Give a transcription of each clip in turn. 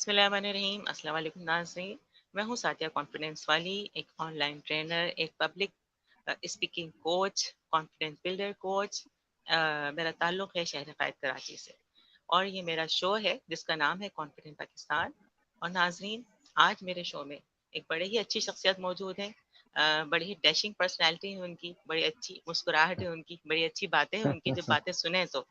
बिस्मिल्लाहिर्रहमानिर्रहीम। अस्सलाम वालेकुम नाज़रीन। मैं हूँ सादिया कॉन्फिडेंस वाली, एक ऑनलाइन ट्रेनर, एक public speaking coach, confidence builder coach. मेरा ताल्लुक़ है शहर क़ायद कराची से और ये मेरा शो है जिसका नाम है कॉन्फिडेंट पाकिस्तान। और नाज़रीन, आज मेरे शो में एक बड़े ही अच्छी शख्सियत मौजूद है। बड़ी ही डैशिंग पर्सनैलिटी है उनकी, बड़ी अच्छी मुस्कुराहट है उनकी, बड़ी अच्छी बातें हैं उनकी। जब बातें सुने तो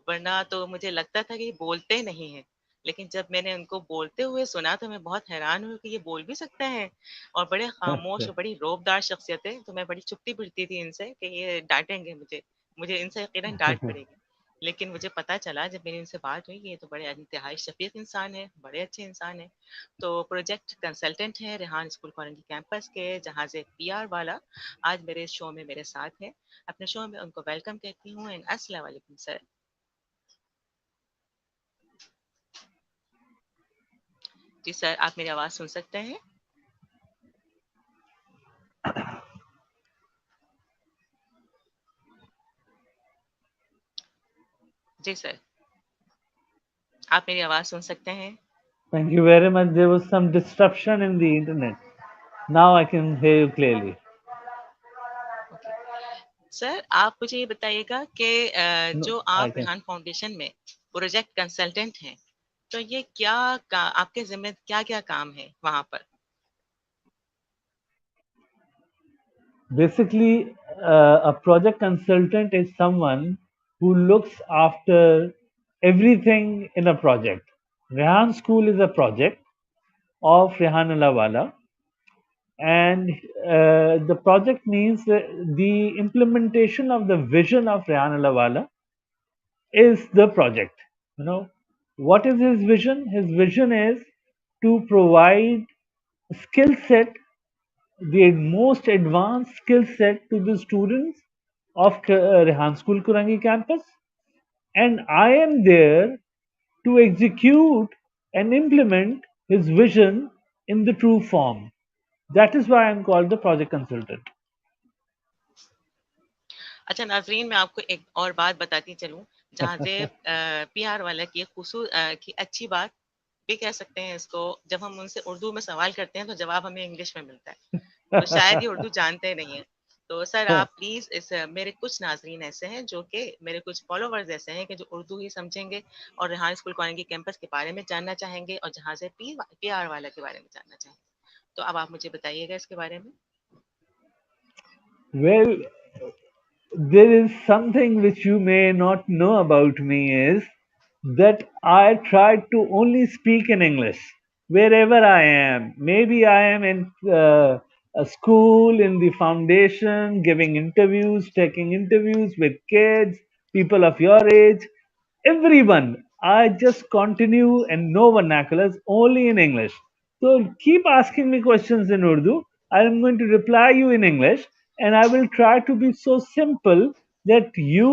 वरना तो मुझे लगता था कि ये बोलते नहीं हैं, लेकिन जब मैंने उनको बोलते हुए सुना तो मैं बहुत हैरान हुई कि ये बोल भी सकते हैं। और बड़े खामोश और बड़ी रौबदार शख्सियत है, तो मैं बड़ी चुपती फिरती थी इनसे कि ये डांटेंगे मुझे, मुझे इनसे यकीनन डांट पड़ेगी। लेकिन मुझे पता चला जब मेरी इनसे बात हुई कि ये तो बड़े इंतहाई शफीक इंसान है, बड़े अच्छे इंसान है। तो प्रोजेक्ट कंसल्टेंट हैं रेहान स्कूल कॉलोनी कैंपस के, जहाँ से पीआर वाला आज मेरे शो में मेरे साथ है। अपने शो में उनको वेलकम कहती हूँ एंड अस्सलाम वालेकुम सर। जी सर, आप मेरी आवाज़ सुन सकते हैं? जी सर, आप मेरी आवाज़ सुन सकते हैं? Thank you very much. There was some disruption in the internet. Now I can hear you clearly. Okay. Sir, आप मुझे ये बताइएगा कि No, जो I आप can. रेहान फाउंडेशन में प्रोजेक्ट कंसल्टेंट हैं, तो ये क्या आपके ज़िम्मे क्या-क्या काम है वहाँ पर? Basically, a project consultant is someone who looks after everything in a project. Rehan School is a project of Rehan Allahwala, and the project means the implementation of the vision of Rehan Allahwala is the project. You know, what is his vision? His vision is to provide skill set, the most advanced skill set to the students of Rehan School Kurangi campus, and I am there to execute and implement his vision in the true form. That is why I am called the project consultant. अच्छा नाज़रीन, मैं आपको एक और बात बताती चलूँ, जहाँ से पीआर वाला की की अच्छी बात भी कह सकते हैं इसको। जब हम उनसे उर्दू में सवाल करते हैं, तो जवाब हमें इंग्लिश में मिलता है। तो शायद ये उर्दू जानते नहीं हैं। तो सर आप प्लीज़ मेरे कुछ नाज़रीन ऐसे हैं जो कि मेरे कुछ फॉलोवर्स ऐसे हैं कि जो उर्दू ही समझेंगे और रेहान स्कूल कॉलोनी के कैंपस के बारे में जानना चाहेंगे और जहाँ से पीआर वाला के बारे में जानना चाहेंगे। तो अब आप मुझे बताइएगा इसके बारे में। Well, there is something which you may not know about me is that I try to only speak in English wherever I am. Maybe I am in a school, in the foundation, giving interviews, taking interviews with kids, people of your age, everyone. I just continue and no vernaculars, only in English. So keep asking me questions in Urdu. I am going to reply you in English, and I will try to be so simple that you,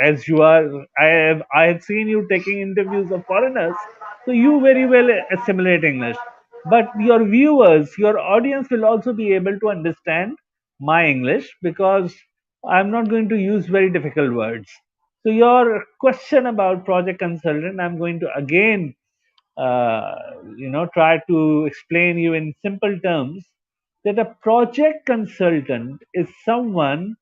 as you are, I have seen you taking interviews of foreigners, so you very well assimilate English. But your viewers, your audience will also be able to understand my English because I'm not going to use very difficult words. So your question about project consultant, I'm going to again, try to explain you in simple terms that a project consultant is someone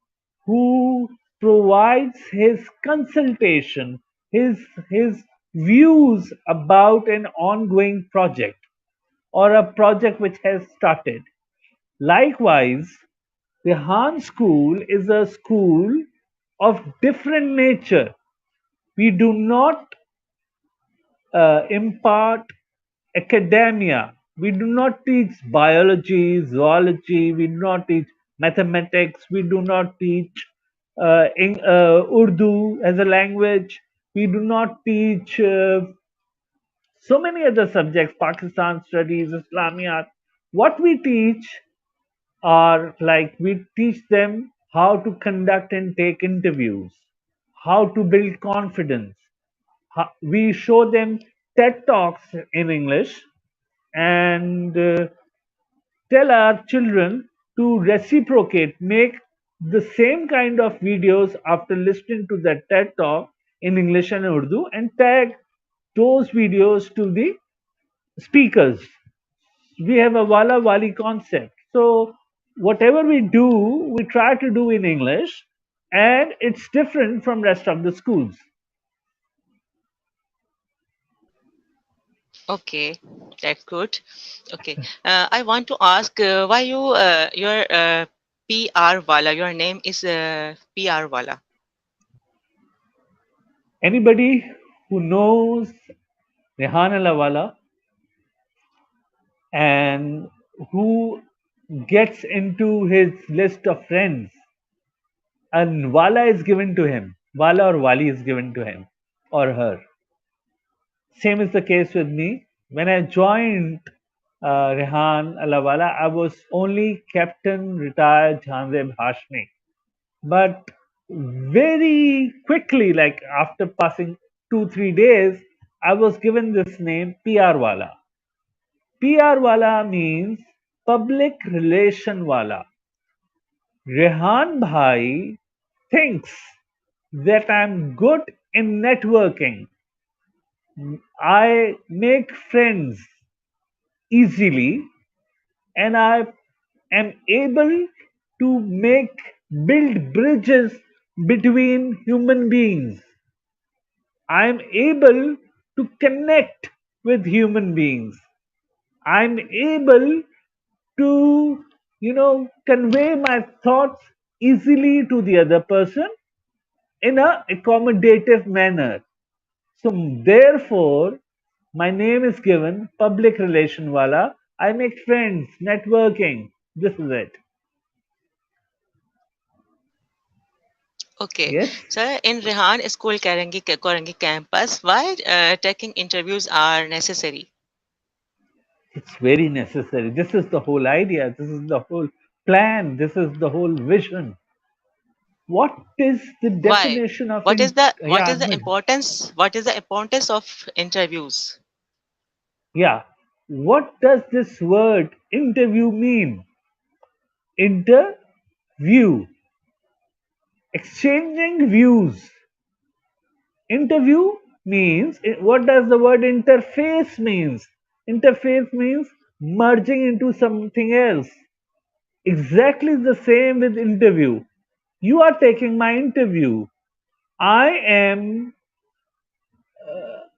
who provides his consultation, his his views about an ongoing project or a project which has started. Likewise, the Han School is a school of different nature. We do not impart academia. We do not teach biology, zoology. We do not teach mathematics. We do not teach Urdu as a language. We do not teach so many other subjects, Pakistan studies, Islamiyat. What we teach are like we teach them how to conduct and take interviews, how to build confidence. We show them TED Talks in English and tell our children to reciprocate, make the same kind of videos after listening to the TED Talk in English and Urdu and tag those videos to the speakers. We have a wala wali concept. So whatever we do, we try to do in English, and it's different from rest of the schools. Okay, that's good. Okay, I want to ask why your PR Wala, your name is PR Wala. Anybody who knows Rehan Allahwala and who gets into his list of friends, and wala is given to him, wala or wali is given to him or her. Same is the case with me. When I joined Rehan Allahwala, I was only Captain retired Jahanzeb Hashmi. But very quickly, like after passing 2 3 days, I was given this name PR Wala. PR Wala means public relation wala. Rehan Bhai thinks that I'm good in networking. I make friends easily, and I am able to build bridges between human beings. I'm able to connect with human beings. I'm able to, convey my thoughts easily to the other person in a accommodative manner. So therefore, my name is given public relation wala. I make friends, networking. This is it. Okay, Yes, so in Rehan School Korangi campus, why taking interviews are necessary? it's very necessary. This is the whole idea. This is the whole plan. This is the whole vision. What is the Why? definition of What is in? the what Yeah, is the Ahmed. importance? What is the importance of interviews? Yeah. What does this word interview mean? Interview, exchanging views. Interview means, what does the word interface means? Interface means merging into something else. Exactly the same with interview. You are taking my interview. I am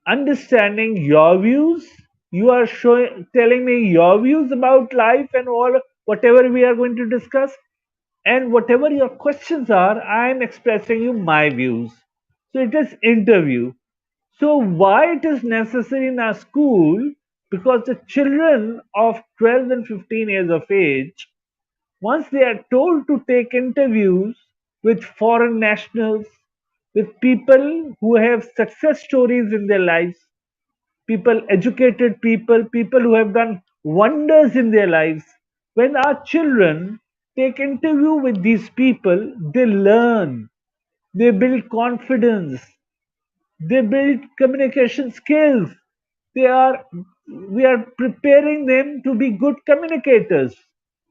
understanding your views. You are telling me your views about life and all whatever we are going to discuss. And whatever your questions are, I am expressing you my views. So it is interview. So why it is necessary in our school? Because the children of 12 and 15 years of age, once they are told to take interviews with foreign nationals, with people who have success stories in their lives, people, educated people, people who have done wonders in their lives, when our children take interview with these people, they learn, they build confidence, they build communication skills. They are We are preparing them to be good communicators.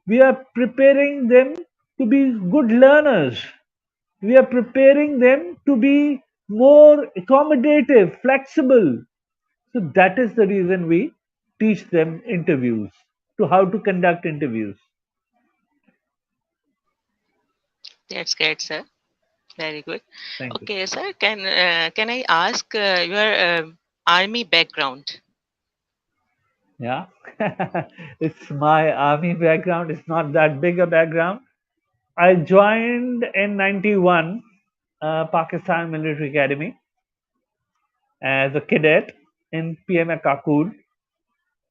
We are preparing them to be good learners. We are preparing them to be more accommodative, flexible. So that is the reason we teach them interviews, to how to conduct interviews. That's great, sir. Very good. Thank you. Okay, sir. Can I ask your army background? Yeah. It's my army background. It's not that big a background. I joined in 91 Pakistan Military Academy as a cadet in PMA Kakul.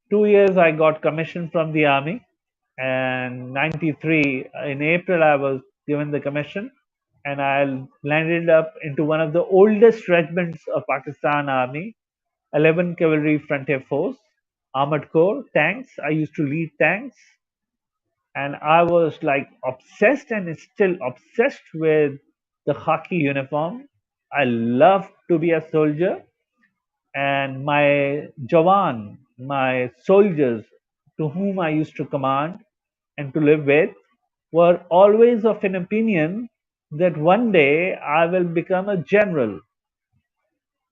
2 years I got commissioned from the army, and 93 in April I was given the commission, and I landed up into one of the oldest regiments of Pakistan Army, 11 Cavalry Frontier Force, Armored Corps, tanks. I used to lead tanks, and I was like obsessed and still obsessed with the khaki uniform. I love to be a soldier, and my Jawan, my soldiers to whom I used to command and to live with, were always of an opinion that one day I will become a general.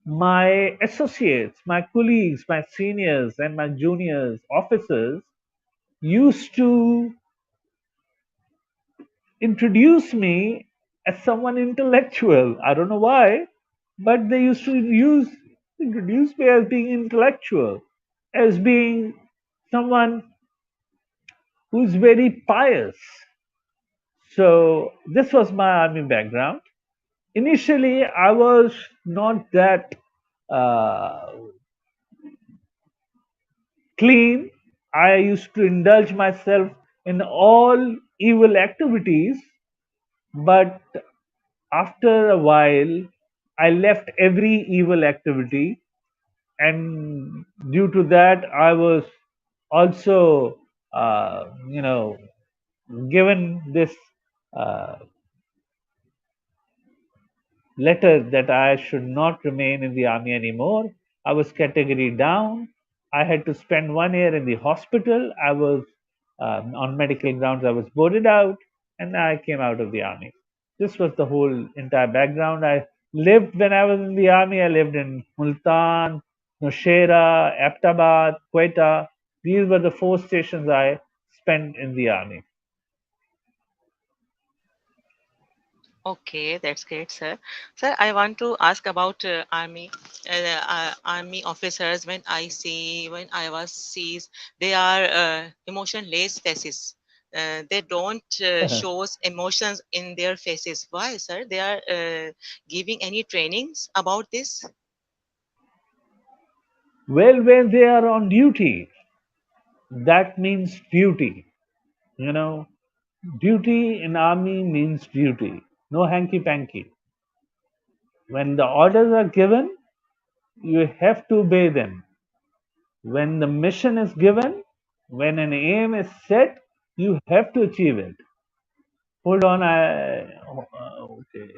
my associates, my colleagues, my seniors, and my juniors, officers used to introduce me as someone intellectual. I don't know why, but they used to introduce me as being intellectual, as being someone who's very pious. So this was my army background. Initially, I was not that uh, clean. I used to indulge myself in all evil activities, but after a while, I left every evil activity, and due to that, I was also, given this uh, letter that I should not remain in the army anymore. I was category down. I had to spend 1 year in the hospital. I was on medical grounds. I was boarded out, and I came out of the army. This was the whole entire background. I lived when I was in the army. I lived in Multan, Nowshera, Abbottabad, Quetta. These were the 4 stations I spent in the army. Okay, that's great, sir. Sir, I want to ask about army officers. When I was sees, they are emotionless faces. They don't shows emotions in their faces. Why, sir? They are giving any trainings about this? Well, when they are on duty, that means duty. You know, duty in army means duty. No hanky panky. When the orders are given, you have to obey them. When the mission is given, when an aim is set, you have to achieve it. Hold on, okay.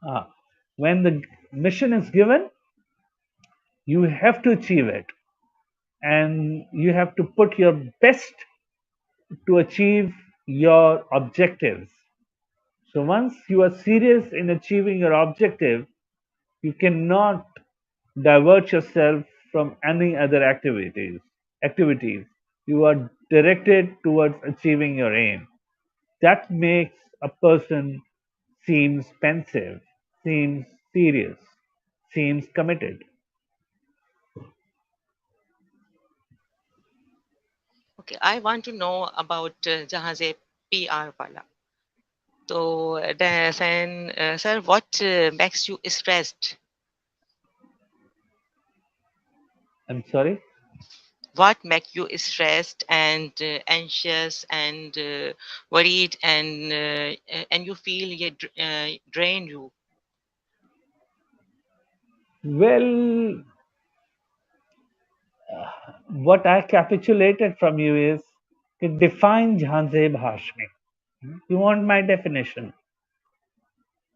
Ah, when the mission is given, you have to achieve it, and you have to put your best to achieve your objectives. So once you are serious in achieving your objective, you cannot divert yourself from any other activities. You are directed towards achieving your aim. That makes a person seems pensive, seems serious, seems committed. Okay, I want to know about Jahanzeb PR wala. So, then, sir, what makes you stressed? I'm sorry. What make you stressed and anxious and worried and you feel drain you? Well, what I capitulated from you is to define Jahanzeb Hashmi. You want my definition?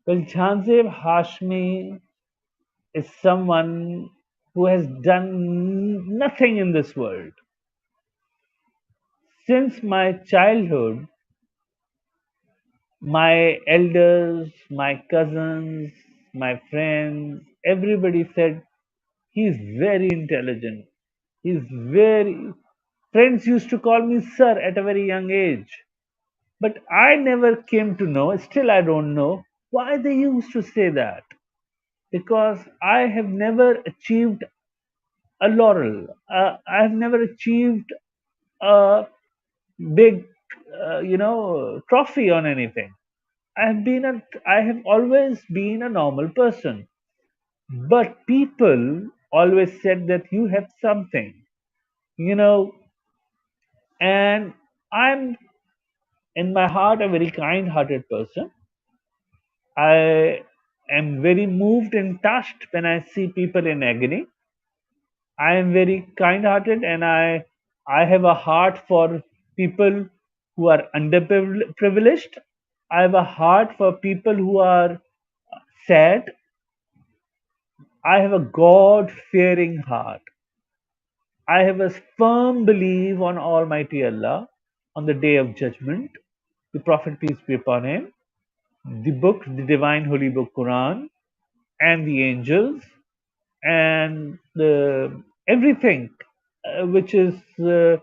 Well, Jahanzeb Hashmi is someone who has done nothing in this world. Since my childhood, my elders, my cousins, my friends, everybody said he's very intelligent. He's very. Friends used to call me sir at a very young age. But I never came to know, still I don't know, why they used to say that. Because I have never achieved a laurel. I have never achieved a big, trophy on anything. I have always been a normal person. But people always said that you have something, you know, and I'm in my heart a very kind-hearted person. I am very moved and touched when I see people in agony. I am very kind-hearted, and I have a heart for people who are underprivileged. I have a heart for people who are sad. I have a God-fearing heart. I have a firm belief on Almighty Allah on the day of judgment, the Prophet peace be upon him. the book, the divine holy book Quran, and the angels, and everything which is there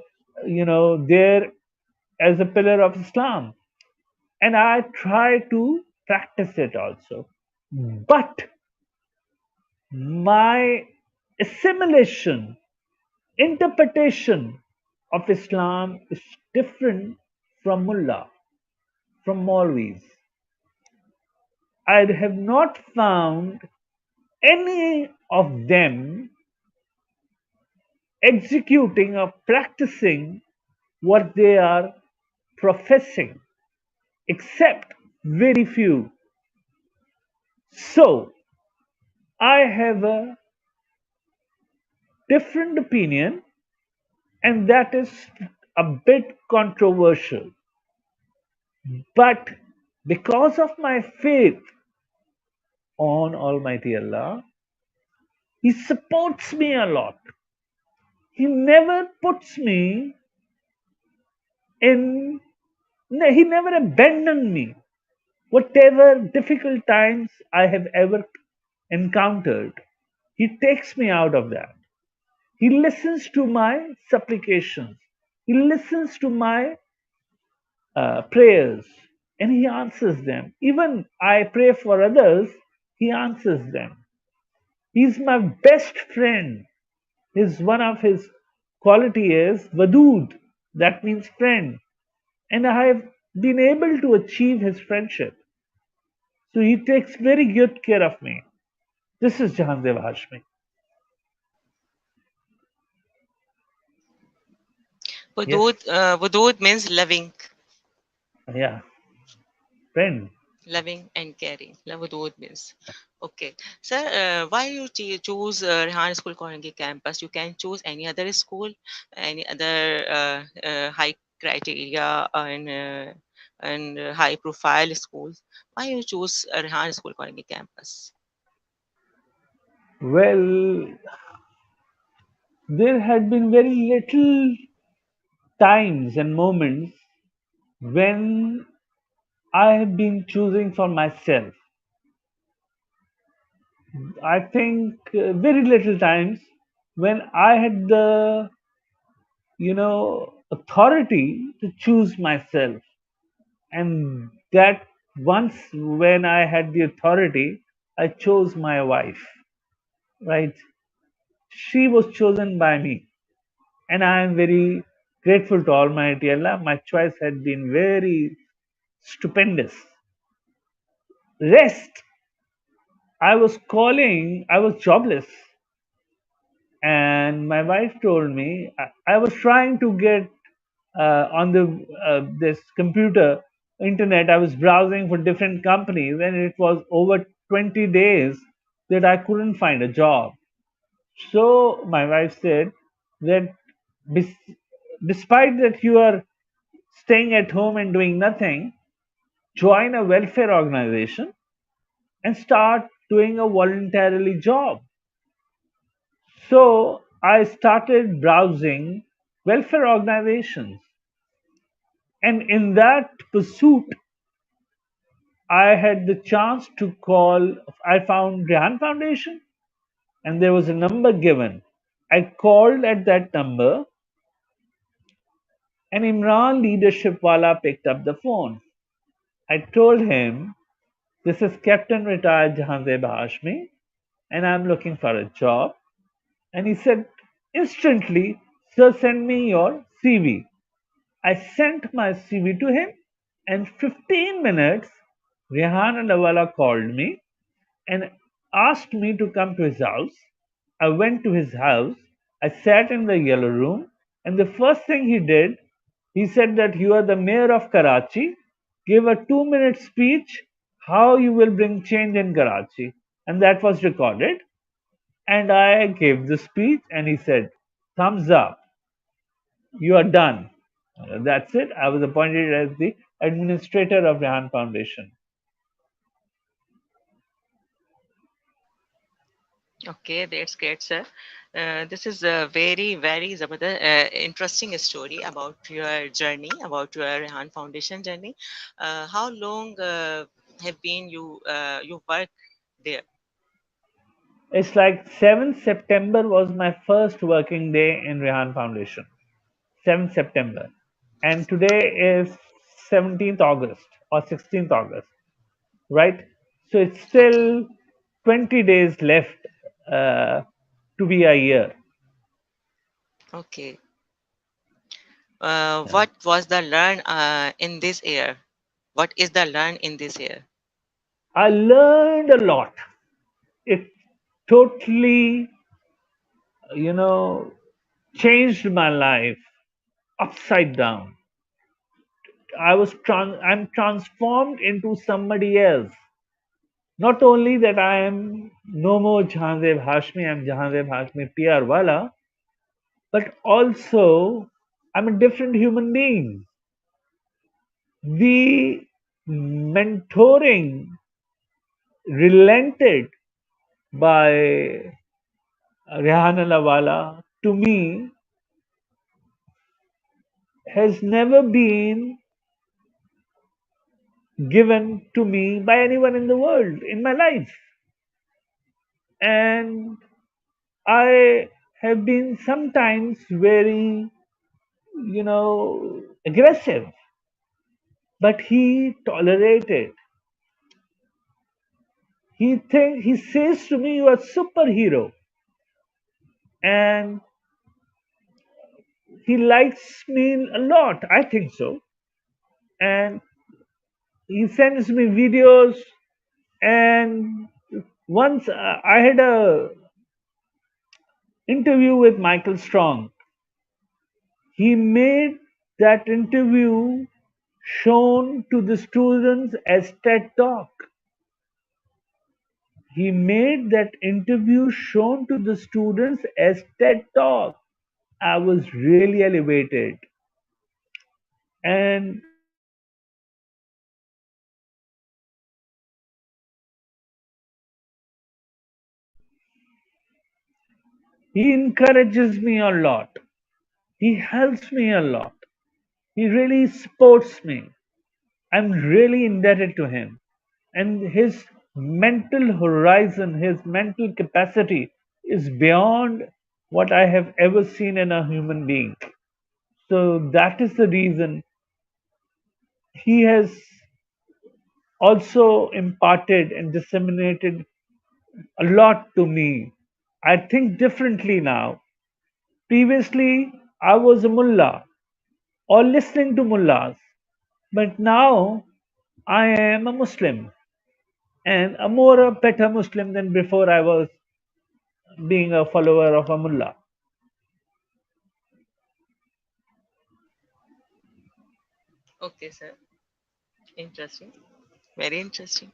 as a pillar of Islam. And I try to practice it also. But my assimilation, interpretation of Islam is different from Mullah, from Maulvis. I have not found any of them executing or practicing what they are professing, except very few. So, I have a different opinion, and that is a bit controversial. But because of my faith on Almighty Allah, He supports me a lot. He never puts me in, He never abandoned me. Whatever difficult times I have ever encountered, He takes me out of that. He listens to my supplications. He listens to my prayers and He answers them. Even I pray for others, He answers them. He's my best friend. His one of his quality is Vadud, that means friend. And I have been able to achieve his friendship. So he takes very good care of me. This is Jahanzeb Hashmi. Yes. Wudud means loving, Yeah. Friend. loving and caring. Wudud means. Okay. Sir, why you choose Rehan School Korangi campus? You can choose any other school, any other high criteria and high profile schools. Why you choose Rehan School Korangi campus? Well, there had been very little times and moments when I have been choosing for myself. I think very little times when I had the authority to choose myself, and that once when I had the authority, I chose my wife. Right? She was chosen by me, and I am very grateful to Almighty Allah. My choice had been very stupendous. Rest. I was jobless, and my wife told me I was trying to get on the this computer internet. I was browsing for different companies, and it was over 20 days that I couldn't find a job. So my wife said that bes- despite that you are staying at home and doing nothing, join a welfare organization and start doing a voluntarily job. So I started browsing welfare organizations, and in that pursuit, I had the chance to call. I found Rehan Foundation, and there was a number given. I called at that number, and Imran leadership wala picked up the phone. I told him, "This is Captain Retired Jahanzeb Hashmi, and I'm looking for a job." And he said, instantly, "Sir, send me your CV." I sent my CV to him, and 15 minutes, Rehan Allahwala called me and asked me to come to his house. I went to his house. I sat in the yellow room, and the first thing he did, he said that you are the mayor of Karachi. Give a 2-minute speech how you will bring change in Karachi. And that was recorded. And I gave the speech, and he said, "Thumbs up, you are done." That's it. I was appointed as the administrator of Rehan Foundation. Okay, that's great, sir. This is a very interesting story about your journey, about your Rehan Foundation journey. How long? have been you work there? It's like 7th September was my first working day in Rehan Foundation. 7th September. And today is 17th August or 16th August, right? So it's Okay. still 20 days left uh, to be a year. Okay. Yeah. What was the learn in this year? What is the learn in this year? I learned a lot. It totally, you know, changed my life upside down. I'm transformed into somebody else. Not only that I am no more Jahanzeb Hashmi, I'm Jahanzeb Hashmi PR Wala, but also I'm a different human being. The mentoring relented by Rehan Allahwala to me has never been given to me by anyone in the world in my life. And I have been sometimes very, aggressive, but he tolerated. He says to me, "You are a superhero," and he likes me a lot. I think so, and he sends me videos. And once I had a interview with Michael Strong. He made that interview shown to the students as TED Talk. He made that interview shown to the students as TED Talk. I was really elevated. And he encourages me a lot. He helps me a lot. He really supports me. I'm really indebted to him. And his mental horizon, his mental capacity is beyond what I have ever seen in a human being. So that is the reason he has also imparted and disseminated a lot to me. I think differently now. Previously, I was a mullah or listening to mullahs, but now I am a Muslim and a more a better Muslim than before I was being a follower of a mullah. Okay, sir. Interesting. Very interesting.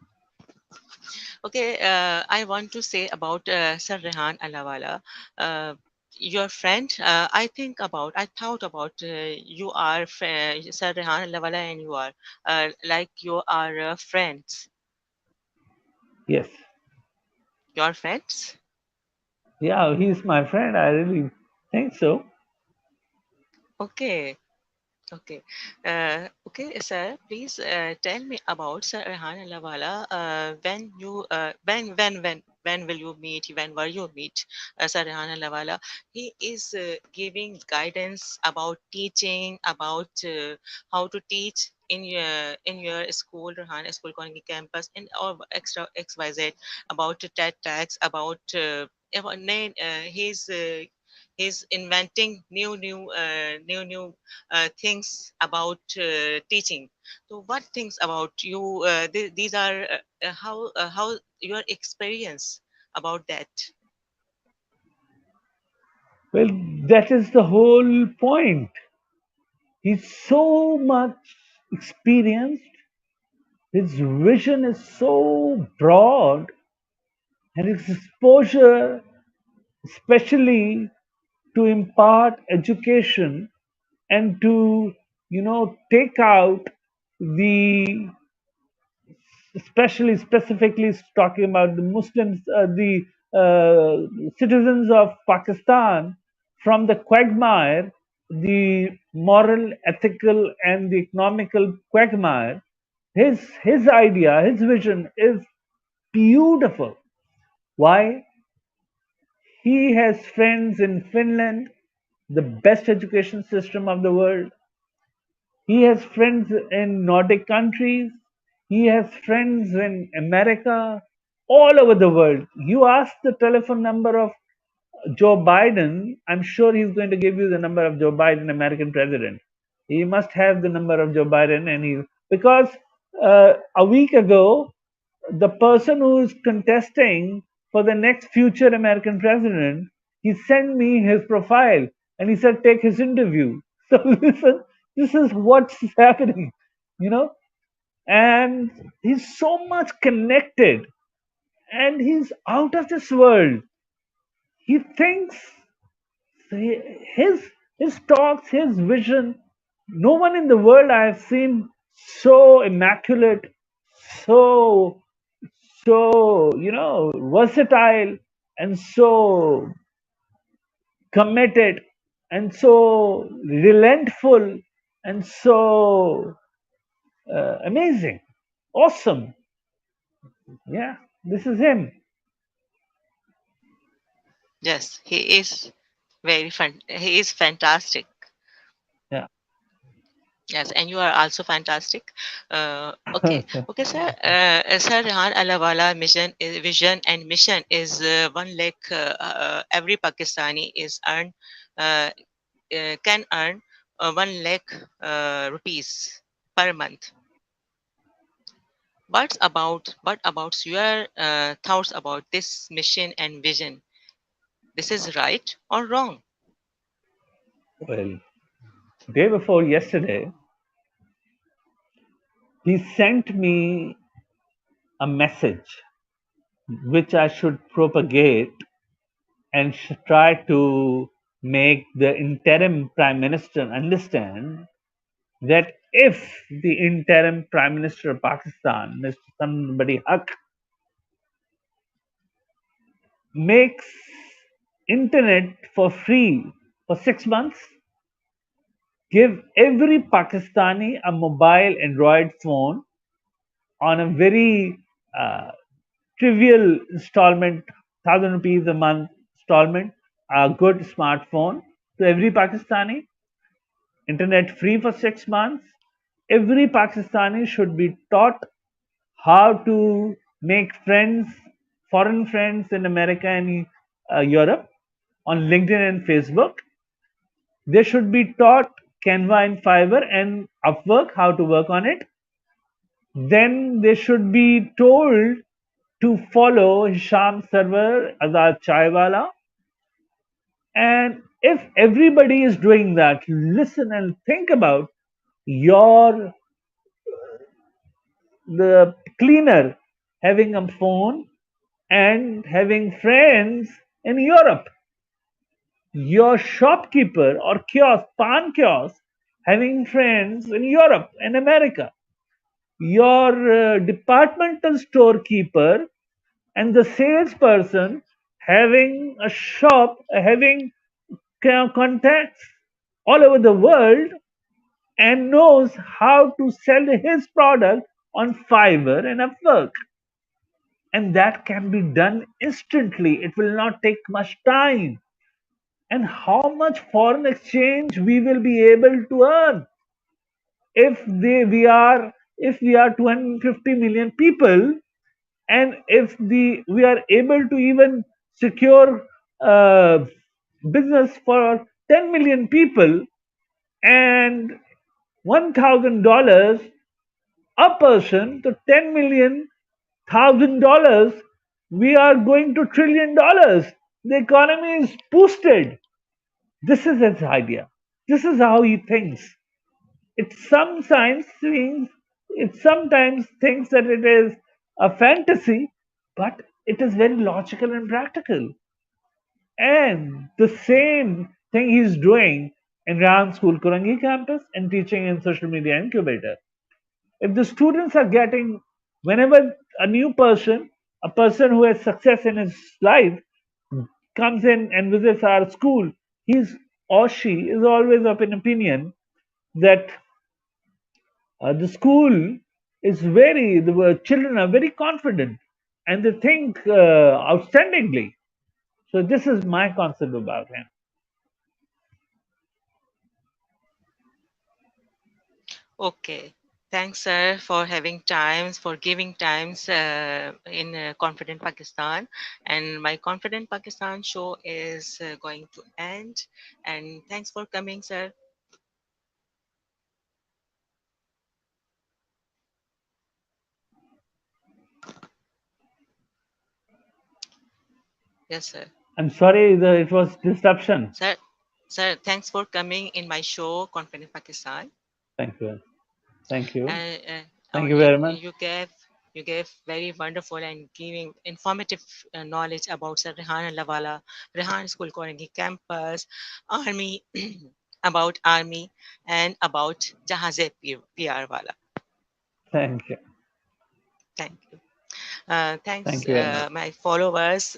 Okay, I want to say about Sir Rehan Allahwala. Uh, your friend, I thought about you are Sir Rehan Allahwala, and you are like you are friends. Yes. Your friends? Yeah, he's my friend. I really think so. Okay. Okay. Okay, sir, please tell me about Sir Rehan Allahwala. When will you meet? When were you meet Sir Rehan Allahwala? He is giving guidance about teaching, about how to teach in your school, Rehan School Colony campus, and all extra XYZ about TED tags, about he's inventing new things about teaching. So, what things about you? These are how your experience about that. Well, that is the whole point. He's so much experienced, his vision is so broad, and his exposure, especially to impart education and to, take out the especially specifically talking about the Muslims, the citizens of Pakistan from the quagmire, the moral, ethical, and the economical quagmire, His idea, his vision is beautiful. Why? He has friends in Finland, the best education system of the world. He has friends in Nordic countries. He has friends in America, all over the world. You ask the telephone number of Joe Biden, I'm sure he's going to give you the number of Joe Biden, American president. He must have the number of Joe Biden, and he because a week ago, the person who is contesting for the next future American president, he sent me his profile, and he said take his interview. So listen, this is what's happening, you know, and he's so much connected, and he's out of this world. He thinks his his talks, his vision. No one in the world I have seen so immaculate, so versatile, and so committed, and so relentful, and so amazing, awesome. Yeah, this is him. Yes, he is very fun. He is fantastic. Yeah. Yes, and you are also fantastic. Okay, sir. Sir Rehan Allahwala vision and mission is 1 lakh. Every Pakistani is uh, can earn 1 lakh rupees per month. What about your thoughts about this mission and vision? This is right or wrong? Well, day before yesterday, he sent me a message which I should propagate and try to make the interim prime minister understand that if the interim prime minister of Pakistan, Mr. Somebody Haq, makes internet for free for 6 months, give every Pakistani a mobile Android phone on a very uh, trivial installment, 1,000 rupees a month installment, a good smartphone to every Pakistani, internet free for 6 months. Every Pakistani should be taught how to make friends, foreign friends in America and Europe on LinkedIn and Facebook. They should be taught Canva and Fiverr and Upwork, how to work on it. Then they should be told to follow Hisham Sarwar, Azad Chaiwala. And if everybody is doing that, listen and think about your the cleaner having a phone and having friends in Europe, your shopkeeper or kiosk, pan kiosk, having friends in Europe and America, your departmental storekeeper and the salesperson having a shop, having contacts all over the world and knows how to sell his product on Fiverr and Upwork. And that can be done instantly. It will not take much time. And how much foreign exchange we will be able to earn if we are 250 million people, and if we are able to even secure uh, business for 10 million people and $1,000 a person to 10 million $1,000, we are going to $1 trillion. The economy is boosted. This is his idea. This is how he thinks. It sometimes thinks it sometimes thinks that it is a fantasy, but it is very logical and practical. And the same thing he's doing in Ram School Kurangi campus and teaching in social media incubator. If the students are getting, whenever a person who has success in his life comes in and visits our school, he's or she is always of an opinion that the school is very, the children are very confident and they think outstandingly. So this is my concept about him. Okay. Thanks, sir, for having times, for giving times in Confident Pakistan. And my Confident Pakistan show is going to end. And thanks for coming, sir. Yes, sir. I'm sorry, it was disruption. Sir, sir, thanks for coming in my show, Confident Pakistan. Thank you. Thank you. And Thank you very much. you gave very wonderful and giving informative knowledge about Sir Rehan Allahwala, Rehan School Korangi campus, army, about army, and about Jahanzeb PR wala. Thank you. Thank you. Thanks, Thank you very much. my followers,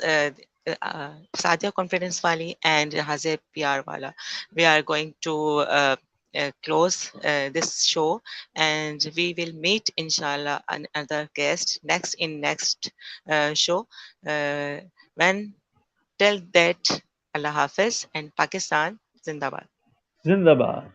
Sadia Confidence Wali and Hazeb PR Wala. We are going to close this show, and we will meet, inshallah, another guest next show. When till that, Allah Hafiz and Pakistan Zindabad. Zindabad.